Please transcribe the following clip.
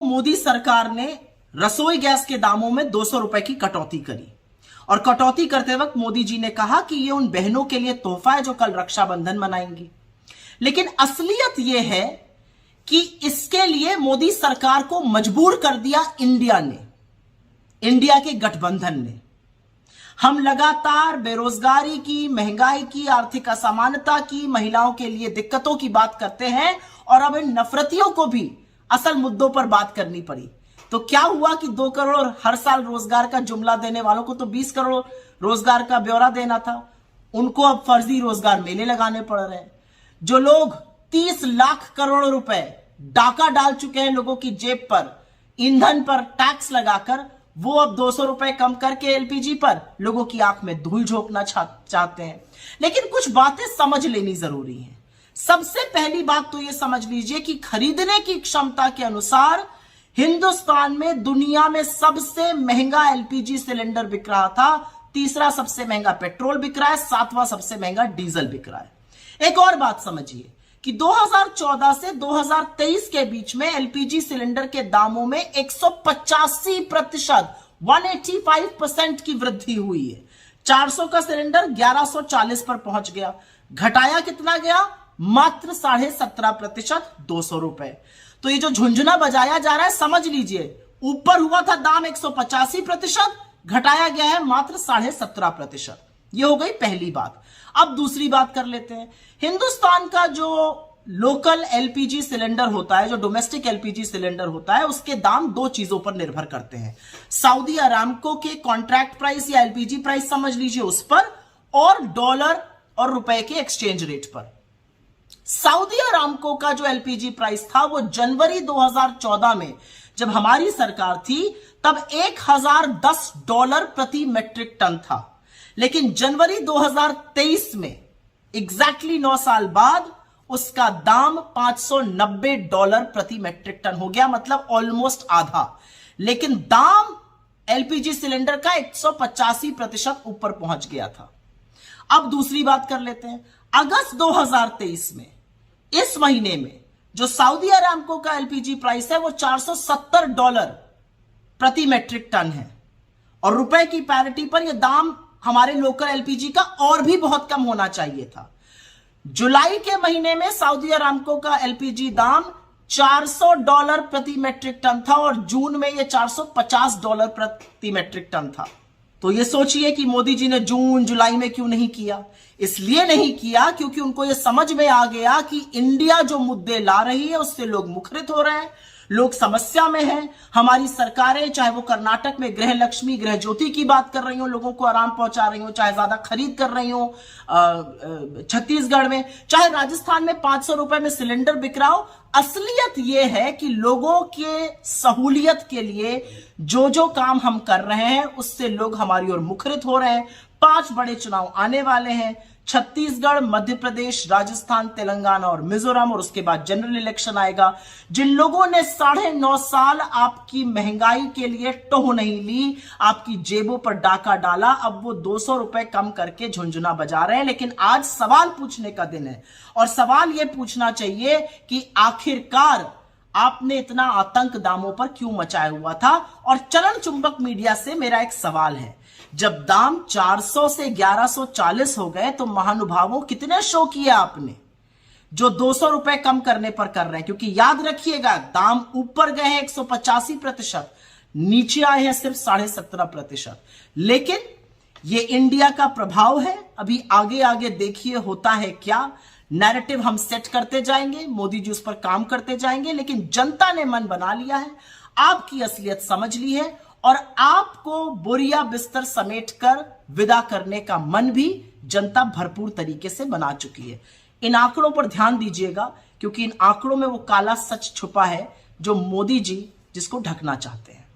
मोदी सरकार ने रसोई गैस के दामों में 200 रुपए की कटौती करी और कटौती करते वक्त मोदी जी ने कहा कि ये उन बहनों के लिए तोहफा है जो कल रक्षाबंधन मनाएंगी। लेकिन असलियत ये है कि इसके लिए मोदी सरकार को मजबूर कर दिया इंडिया ने, इंडिया के गठबंधन ने। हम लगातार बेरोजगारी की, महंगाई की, आर्थिक असमानता की, महिलाओं के लिए दिक्कतों की बात करते हैं और अब इन नफरतियों को भी असल मुद्दों पर बात करनी पड़ी। तो क्या हुआ कि 2 करोड़ हर साल रोजगार का जुमला देने वालों को तो 20 करोड़ रोजगार का ब्यौरा देना था, उनको अब फर्जी रोजगार मेले लगाने पड़ रहे हैं। जो लोग 30 लाख करोड़ रुपए डाका डाल चुके हैं लोगों की जेब पर, ईंधन पर टैक्स लगाकर, वो अब 200 रुपए कम करके एलपीजी पर लोगों की आंख में धूल झोंकना चाहते हैं। लेकिन कुछ बातें समझ लेनी जरूरी है। सबसे पहली बात तो यह समझ लीजिए कि खरीदने की क्षमता के अनुसार हिंदुस्तान में दुनिया में सबसे महंगा एलपीजी सिलेंडर बिक रहा था, तीसरा सबसे महंगा पेट्रोल बिक रहा है, 7वां सबसे महंगा डीजल बिक रहा है। एक और बात समझिए कि 2014 से 2023 के बीच में एलपीजी सिलेंडर के दामों में 185%, 185% की वृद्धि हुई है। 400 का सिलेंडर 1140 पर पहुंच गया। घटाया कितना गया? मात्र 17.5%, 200 रुपए। तो ये जो झुंझुना बजाया जा रहा है, समझ लीजिए, ऊपर हुआ था दाम 185%, घटाया गया है मात्र 17.5%। ये हो गई पहली बात। अब दूसरी बात कर लेते हैं। हिंदुस्तान का जो लोकल एलपीजी सिलेंडर होता है, जो डोमेस्टिक एलपीजी सिलेंडर होता है, उसके दाम 2 चीजों पर निर्भर करते हैं। सऊदी अरामको के कॉन्ट्रैक्ट प्राइस या एलपीजी प्राइस समझ लीजिए उस पर, और डॉलर और रुपए के एक्सचेंज रेट पर। सऊदी अरामको का जो एलपीजी प्राइस था वो जनवरी 2014 में जब हमारी सरकार थी तब $1010 प्रति मेट्रिक टन था। लेकिन जनवरी 2023 में एग्जैक्टली 9 साल बाद उसका दाम $590 प्रति मेट्रिक टन हो गया, मतलब ऑलमोस्ट आधा। लेकिन दाम एलपीजी सिलेंडर का 185% ऊपर पहुंच गया था। अब दूसरी बात कर लेते हैं। अगस्त 2023 में, इस महीने में, जो सऊदी अरामको का एलपीजी प्राइस है वो $470 प्रति मेट्रिक टन है, और रुपए की पैरिटी पर यह दाम हमारे लोकल एलपीजी का और भी बहुत कम होना चाहिए था। जुलाई के महीने में सऊदी अरामको का एलपीजी दाम $400 प्रति मेट्रिक टन था और जून में यह $450 प्रति मेट्रिक टन था। तो ये सोचिए कि मोदी जी ने जून जुलाई में क्यों नहीं किया? इसलिए नहीं किया क्योंकि उनको ये समझ में आ गया कि इंडिया जो मुद्दे ला रही है उससे लोग मुखरित हो रहे हैं, लोग समस्या में हैं। हमारी सरकारें, चाहे वो कर्नाटक में गृह लक्ष्मी, गृह ज्योति की बात कर रही हो, लोगों को आराम पहुंचा रही हो, चाहे ज्यादा खरीद कर रही हो छत्तीसगढ़ में, चाहे राजस्थान में 500 रुपए में सिलेंडर बिक रहा हो, असलियत यह है कि लोगों के सहूलियत के लिए जो जो काम हम कर रहे हैं उससे लोग हमारी ओर मुखरित हो रहे हैं। 5 बड़े चुनाव आने वाले हैं, छत्तीसगढ़, मध्य प्रदेश, राजस्थान, तेलंगाना और मिजोरम, और उसके बाद जनरल इलेक्शन आएगा। जिन लोगों ने 9.5 साल आपकी महंगाई के लिए टोह नहीं ली, आपकी जेबों पर डाका डाला, अब वो 200 रुपए कम करके झुंझुना बजा रहे हैं। लेकिन आज सवाल पूछने का दिन है, और सवाल यह पूछना चाहिए कि आखिरकार आपने इतना आतंक दामों पर क्यों मचाया हुआ था। और चलन चुंबक मीडिया से मेरा एक सवाल है, जब दाम 400 से 1140 हो गए तो महानुभावों कितने शो किए आपने, जो 200 रुपए कम करने पर कर रहे हैं? क्योंकि याद रखिएगा, दाम ऊपर गए हैं 185%, नीचे आए हैं सिर्फ 17.5%। लेकिन ये इंडिया का प्रभाव है। अभी आगे आगे देखिए होता है क्या। नैरेटिव हम सेट करते जाएंगे, मोदी जी उस पर काम करते जाएंगे, लेकिन जनता ने मन बना लिया है, आपकी असलियत समझ ली है, और आपको बोरिया बिस्तर समेटकर विदा करने का मन भी जनता भरपूर तरीके से बना चुकी है। इन आंकड़ों पर ध्यान दीजिएगा, क्योंकि इन आंकड़ों में वो काला सच छुपा है जो मोदी जी जिसको ढकना चाहते हैं।